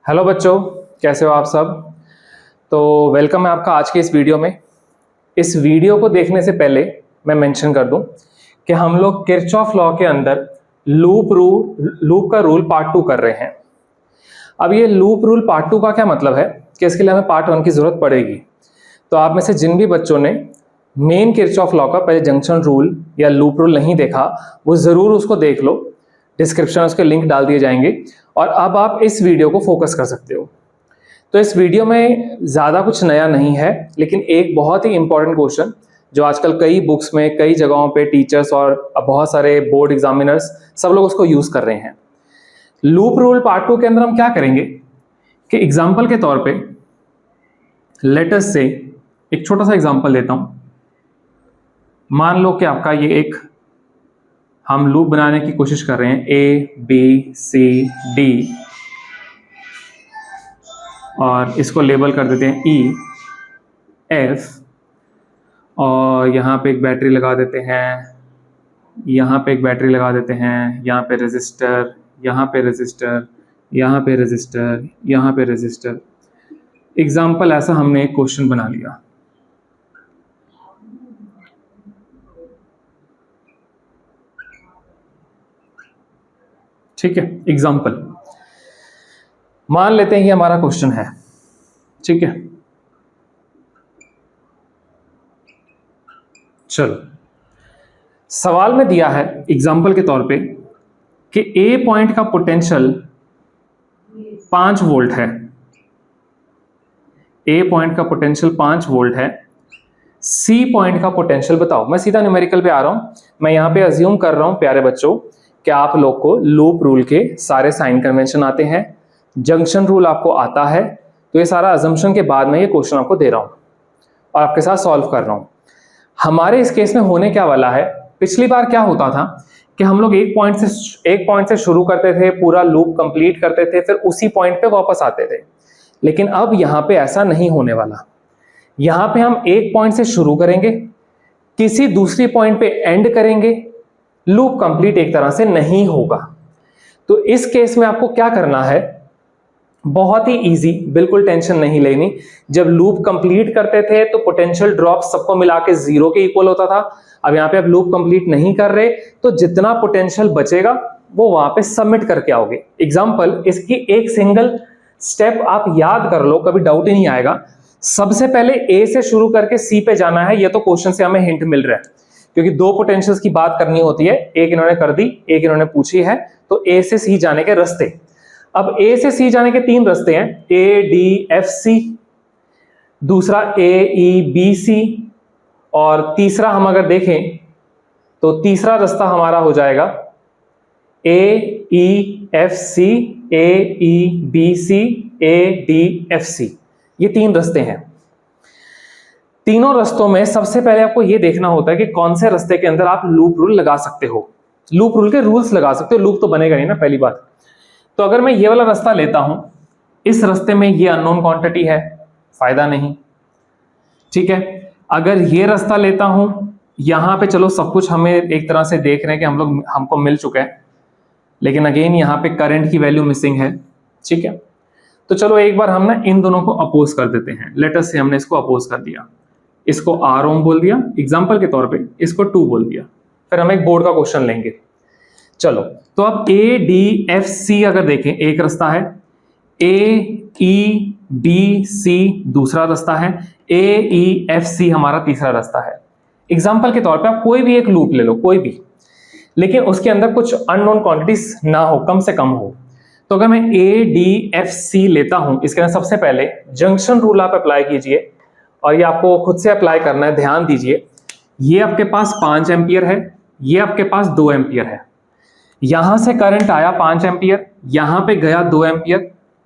Hello बच्चों, कैसे हो आप सब। तो वेलकम है आपका आज के इस वीडियो में। इस वीडियो को देखने से पहले मैं मेंशन कर दूं कि हम लोग किरचॉफ लॉ के अंदर लूप का रूल पार्ट 2 कर रहे हैं। अब ये लूप रूल पार्ट 2 का क्या मतलब है कि इसके लिए हमें पार्ट 1 की जरूरत पड़ेगी। तो आप में से जिन भी बच्चों ने मेन किरचॉफ लॉ का पहले जंक्शन रूल या लूप रूल नहीं देखा, वो जरूर उसको देख लो। डिस्क्रिप्शन में उसके लिंक डाल दिए जाएंगे और अब आप इस वीडियो को फोकस कर सकते हो। तो इस वीडियो में ज़्यादा कुछ नया नहीं है, लेकिन एक बहुत ही इंपॉर्टेंट क्वेश्चन जो आजकल कई बुक्स में, कई जगहों पे टीचर्स और बहुत सारे बोर्ड एग्जामिनर्स सब लोग उसको यूज़ कर रहे हैं। लूप रूल पार्ट 2 के अंदर हम क्या करेंगे कि एग्जाम्पल के तौर पे लेट अस से एक छोटा सा एग्जाम्पल देता हूँ। मान लो कि आपका ये एक हम लूप बनाने की कोशिश कर रहे हैं, A B C D, और इसको लेबल कर देते हैं E F, और यहाँ पे एक बैटरी लगा देते हैं, यहाँ पे एक बैटरी लगा देते हैं, यहाँ पे रेजिस्टर, यहाँ पे रेजिस्टर, यहाँ पे रेजिस्टर, यहाँ पे रेजिस्टर। एग्जाम्पल ऐसा हमने एक क्वेश्चन बना लिया। ठीक है, एग्जाम्पल मान लेते हैं ये हमारा क्वेश्चन है। ठीक है, चलो सवाल में दिया है एग्जाम्पल के तौर पे कि ए पॉइंट का पोटेंशियल 5 वोल्ट है। ए पॉइंट का पोटेंशियल 5 वोल्ट है। सी पॉइंट का पोटेंशियल बताओ। मैं सीधा न्यूमेरिकल पे आ रहा हूं। मैं यहां पे अज्यूम कर रहा हूं प्यारे बच्चों कि आप लोग को लूप रूल के सारे साइन कन्वेंशन आते हैं, जंक्शन रूल आपको आता है। तो ये सारा अजम्पशन के बाद मैं ये क्वेश्चन आपको दे रहा हूं और आपके साथ सॉल्व कर रहा हूं। हमारे इस केस में होने क्या वाला है, पिछली बार क्या होता था कि हम लोग एक पॉइंट से शुरू करते थे, पूरा लूप कंप्लीट करते थे, फिर उसी पॉइंट पे वापस आते थे। लेकिन अब यहां पे ऐसा नहीं होने वाला। यहां पे हम एक पॉइंट से शुरू करेंगे, किसी दूसरी पॉइंट पे एंड करेंगे, लूप कंप्लीट एक तरह से नहीं होगा। तो इस केस में आपको क्या करना है, बहुत ही इजी, बिल्कुल टेंशन नहीं लेनी। जब लूप कंप्लीट करते थे तो पोटेंशियल ड्रॉप सबको मिला के 0 के इक्वल होता था। अब यहां पे आप लूप कंप्लीट नहीं कर रहे तो जितना पोटेंशियल बचेगा वो वहां पे सबमिट करके आओगे। एग्जांपल, इसकी एक सिंगल स्टेप आप याद कर लो, कभी डाउट ही नहीं आएगा। सबसे पहले ए से शुरू करके सी पे जाना है। ये तो क्वेश्चन से हमें हिंट मिल रहा है, क्योंकि दो पोटेंशियल्स की बात करनी होती है। एक इन्होंने कर दी, एक इन्होंने पूछी है। तो ए से सी जाने के रास्ते, अब ए से सी जाने के 3 रास्ते हैं, ए डी एफ सी, दूसरा ए ई बी सी, और तीसरा हम अगर देखें तो तीसरा रास्ता हमारा हो जाएगा A E F C, A E B C, A D F C. ये 3 रास्ते हैं। तीनों रास्तों में सबसे पहले आपको यह देखना होता है कि कौन से रास्ते के अंदर आप लूप रूल लगा सकते हो। लूप रूल के रूल्स लगा सकते हो, लूप तो बनेगा नहीं ना, पहली बात। तो अगर मैं ये वाला रास्ता लेता हूं, इस रास्ते में ये अननोन क्वांटिटी है, फायदा नहीं। ठीक है, अगर ये रास्ता लेता हूं, यहां पे चलो सब कुछ हमें एक तरह से देख रहे हैं कि हमको मिल चुका है, लेकिन अगेन यहां पे करंट की वैल्यू मिसिंग है। ठीक है, तो चलो एक बार हम ना इन दोनों को अपोज कर देते हैं। लेट अस से हमने इसको अपोज कर दिया, इसको R ओम बोल दिया एग्जाम्पल के तौर पे, इसको 2 बोल दिया। फिर हम एक बोर्ड का क्वेश्चन लेंगे। चलो, तो अब ए डी एफ सी अगर देखें, एक रास्ता है, ए ई बी सी दूसरा रास्ता है, ए ई एफ सी हमारा तीसरा रास्ता है। एग्जाम्पल के तौर पे आप कोई भी एक लूप ले लो, कोई भी, लेकिन उसके अंदर कुछ अननोन क्वांटिटीज ना हो, कम से कम हो। तो अगर मैं ए डी एफ सी लेता हूं, इसके अंदर सबसे पहले जंक्शन रूल आप अप्लाई कीजिए, और ये आपको खुद से अप्लाई करना है। ध्यान दीजिए, ये आपके पास 5 एम्पियर है, ये आपके पास 2 एम्पियर है। यहां से करंट आया 5 एम्पियर, यहां पे गया 2 एम्पियर।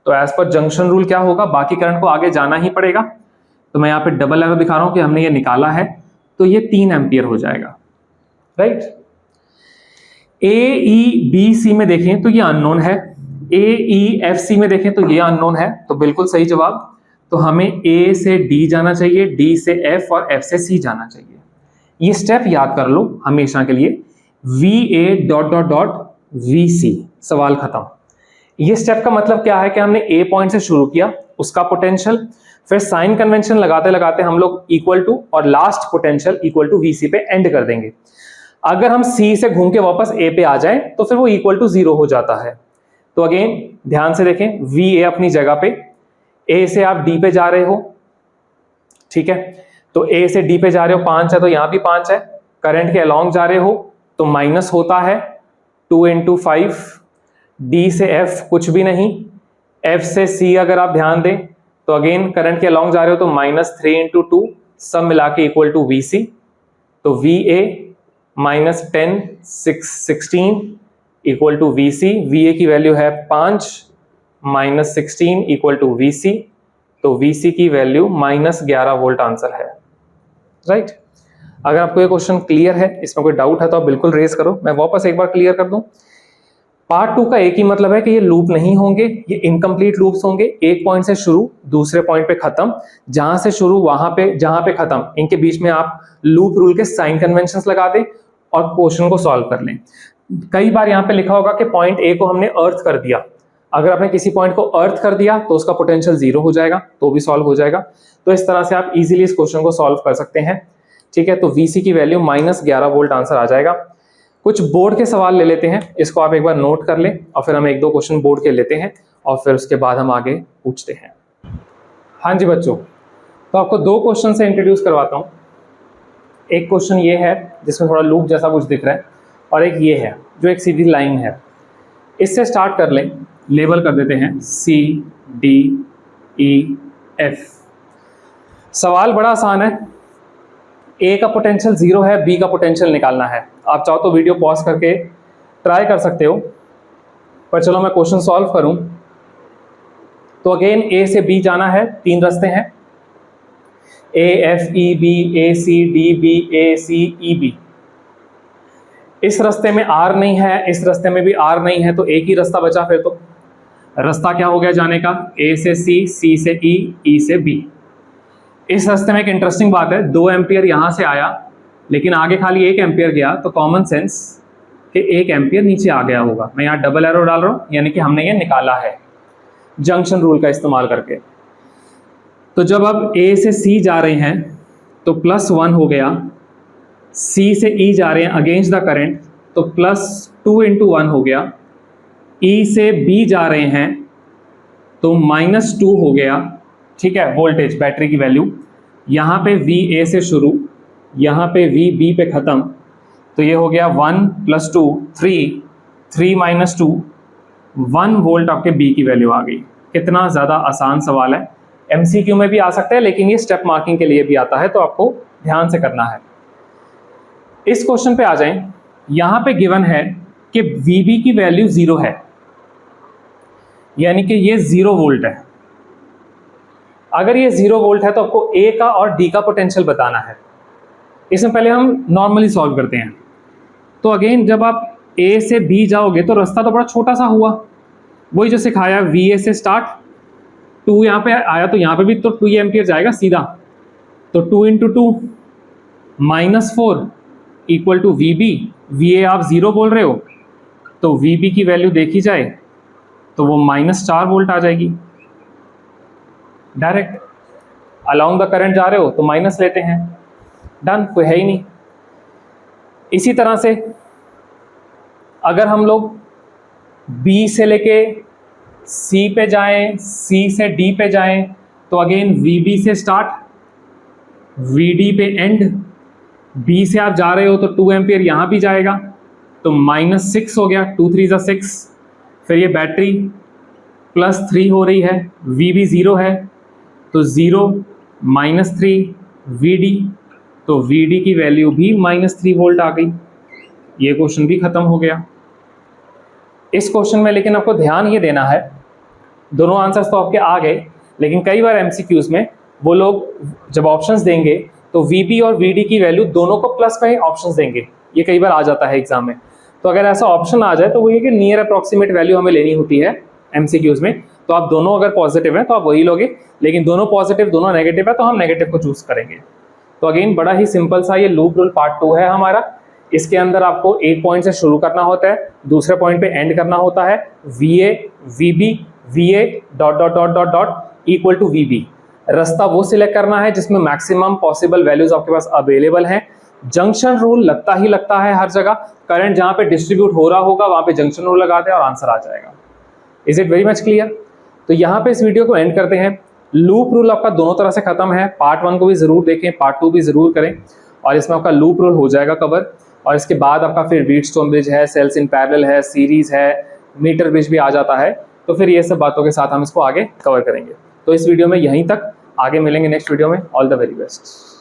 तो एज पर जंक्शन रूल क्या होगा, बाकी करंट को आगे जाना ही पड़ेगा। तो मैं यहां पे डबल एरो दिखा रहा हूं कि हमने ये निकाला है, तो ये 3 एम्पियर हो जाएगा। राइट, ए ई बी सी में देखें तो ये अननोन है, ए ई एफ सी में देखें तो ये अननोन है। तो बिल्कुल सही जवाब। तो हमें ए से डी जाना चाहिए, डी से एफ, और एफ से सी जाना चाहिए। ये स्टेप याद कर लो हमेशा के लिए, V A dot dot dot V C, सवाल खत्म। ये स्टेप का मतलब क्या है कि हमने ए पॉइंट से शुरू किया, उसका पोटेंशियल, फिर साइन कन्वेंशन लगाते लगाते हम लोग इक्वल टू और last potential equal to VC पे एंड कर देंगे। अगर हम सी से घूम के वापस ए पे आ जाएं तो फिर वो इक्वल टू 0 हो जाता है। तो अगेन ध्यान से देखें, वी ए अपनी जगह पे, ए से आप डी पे जा रहे हो, ठीक है, तो ए से डी पे जा रहे हो, 5 है तो यहां भी 5 है, करंट के अलॉन्ग जा रहे हो तो माइनस होता है 2 × 5, डी से एफ कुछ भी नहीं, एफ से सी अगर आप ध्यान दें तो अगेन करंट के अलॉन्ग जा रहे हो तो -3 × 2 सब मिला के इक्वल टू वी सी, तो V A -10 16 equal to V C, V A की वैल्यू है 5 -16 इक्वल टू वी सी, तो वी सी की वैल्यू -11 वोल्ट आंसर है, राइट। अगर आपको ये क्वेश्चन क्लियर है, इसमें कोई डाउट है तो आप बिल्कुल रेज करो, मैं वापस एक बार क्लियर कर दूं। पार्ट 2 का एक ही मतलब है कि ये लूप नहीं होंगे, ये इनकम्प्लीट लूप्स होंगे, एक पॉइंट से शुरू दूसरे पॉइंट पे खत्म, जहां से शुरू वहां पे जहां पे खत्म, इनके बीच में आप लूप रूल के साइन कन्वेंशंस लगा दें और क्वेश्चन को सॉल्व कर लें। कई बार यहाँ पे लिखा होगा कि पॉइंट ए को हमने अर्थ कर दिया, अगर आपने किसी पॉइंट को अर्थ कर दिया तो उसका पोटेंशियल 0 हो जाएगा, तो भी सॉल्व हो जाएगा। तो इस तरह से आप इजीली इस क्वेश्चन को सॉल्व कर सकते हैं, ठीक है। तो वीसी की वैल्यू -11 वोल्ट आंसर आ जाएगा। कुछ बोर्ड के सवाल ले लेते हैं, इसको आप एक बार नोट कर लें और फिर हम 1-2 क्वेश्चन बोर्ड के लेते हैं और फिर उसके बाद हम आगे पूछते हैं। हाँ जी बच्चों, तो आपको 2 क्वेश्चन से इंट्रोड्यूस करवाता हूँ। एक क्वेश्चन ये है जिसमें थोड़ा लूप जैसा कुछ दिख रहा है, और एक ये है जो एक सीधी लाइन है। इससे स्टार्ट कर लें, लेबल कर देते हैं CDEF। सवाल बड़ा आसान है, ए का पोटेंशियल 0 है, बी का पोटेंशियल निकालना है। आप चाहो तो वीडियो पॉज करके ट्राई कर सकते हो, पर चलो मैं क्वेश्चन सॉल्व करूं। तो अगेन ए से बी जाना है, 3 रास्ते हैं, AFEB ACDB ACEB। इस रास्ते में आर नहीं है, इस रास्ते में भी आर नहीं है, तो एक ही रास्ता बचा। फिर तो रास्ता क्या हो गया जाने का, ए से सी, सी से ई, ई से बी। इस रास्ते में एक इंटरेस्टिंग बात है, 2 एम्पियर यहाँ से आया लेकिन आगे खाली 1 एम्पियर गया, तो कॉमन सेंस कि 1 एम्पियर नीचे आ गया होगा। मैं यहाँ डबल एरो डाल रहा हूँ, यानी कि हमने ये निकाला है जंक्शन रूल का इस्तेमाल करके। तो जब अब ए से सी जा रहे हैं तो +1 हो गया, सी से ई जा रहे हैं अगेंस्ट द करंट तो +2 × 1 हो गया, ई से बी जा रहे हैं तो -2 हो गया, ठीक है। वोल्टेज बैटरी की वैल्यू यहाँ पे वी ए से शुरू, यहाँ पे वी बी पे ख़त्म, तो ये हो गया 1 + 2 3, 3 - 2 1 वोल्ट आपके बी की वैल्यू आ गई। कितना ज़्यादा आसान सवाल है, MCQ में भी आ सकता है लेकिन ये स्टेप मार्किंग के लिए भी आता है, तो आपको ध्यान से करना है। इस क्वेश्चन पे आ जाएं, यहाँ पे गिवन है कि VB की वैल्यू 0 है, यानी कि ये 0 वोल्ट है। अगर ये 0 वोल्ट है तो आपको A का और D का पोटेंशियल बताना है। इसमें पहले हम नॉर्मली सॉल्व करते हैं। तो अगेन जब आप A से B जाओगे तो रास्ता तो बड़ा छोटा सा हुआ, वही जो सिखाया, VA से स्टार्ट, 2 यहाँ पे आया तो यहाँ पे भी तो 2 एम्पियर जाएगा सीधा, तो 2 × 2 -4 इक्वल टू VB। VA आप 0 बोल रहे हो तो VB की वैल्यू देखी जाए तो वो -4 वोल्ट आ जाएगी। डायरेक्ट अलोंग द करंट जा रहे हो तो माइनस लेते हैं, डन, कोई है ही नहीं। इसी तरह से अगर हम लोग B से लेके C पे जाएं, C से D पे जाएं, तो अगेन VB से स्टार्ट, VD पे एंड, B से आप जा रहे हो तो 2 एम्पियर यहाँ भी जाएगा तो -6 हो गया, 2 3 = 6। फिर ये बैटरी +3 हो रही है, VB 0 है तो 0 -3 VD, तो VD की वैल्यू भी -3 वोल्ट आ गई। ये क्वेश्चन भी खत्म हो गया। इस क्वेश्चन में लेकिन आपको ध्यान ये देना है, दोनों आंसर्स तो आपके आ गए, लेकिन कई बार MCQs में वो लोग जब ऑप्शंस देंगे तो VB और VD की वैल्यू दोनों को प्लस में ही ऑप्शंस देंगे। ये कई बार आ जाता है एग्जाम में, तो अगर ऐसा ऑप्शन आ जाए तो वो ये कि नियर अप्रॉक्सीमेट वैल्यू हमें लेनी होती है MCQs में, तो आप दोनों अगर पॉजिटिव हैं तो आप वही लोगे, लेकिन दोनों पॉजिटिव दोनों नेगेटिव है तो हम नेगेटिव को चूज करेंगे। तो अगेन बड़ा ही सिंपल सा ये लूप रूल पार्ट 2 है हमारा। इसके अंदर आपको एक पॉइंट से शुरू करना होता है, दूसरे पॉइंट पे एंड करना होता है। VA VB VA dot dot dot dot dot equal to VB। रास्ता वो सिलेक्ट करना है जिसमें मैक्सिमम पॉसिबल वैल्यूज आपके पास अवेलेबल हैं। जंक्शन रूल लगता ही लगता है हर जगह, करंट जहां पे डिस्ट्रीब्यूट हो रहा होगा वहां पे जंक्शन रूल लगा दें और आंसर आ जाएगा। Is it very much clear? तो यहाँ पे इस वीडियो को एंड करते हैं। लूप रूल आपका दोनों तरह से खत्म है, पार्ट 1 को भी जरूर देखें, पार्ट 2 भी जरूर करें, और इसमें आपका लूप रूल हो जाएगा कवर। और इसके बाद आपका फिर व्हीटस्टोन ब्रिज है, सेल्स इन पैरेलल है, सीरीज है, मीटर ब्रिज भी आ जाता है। तो फिर ये सब बातों के साथ हम इसको आगे कवर करेंगे। तो इस वीडियो में यहीं तक, आगे मिलेंगे नेक्स्ट वीडियो में। All the very best.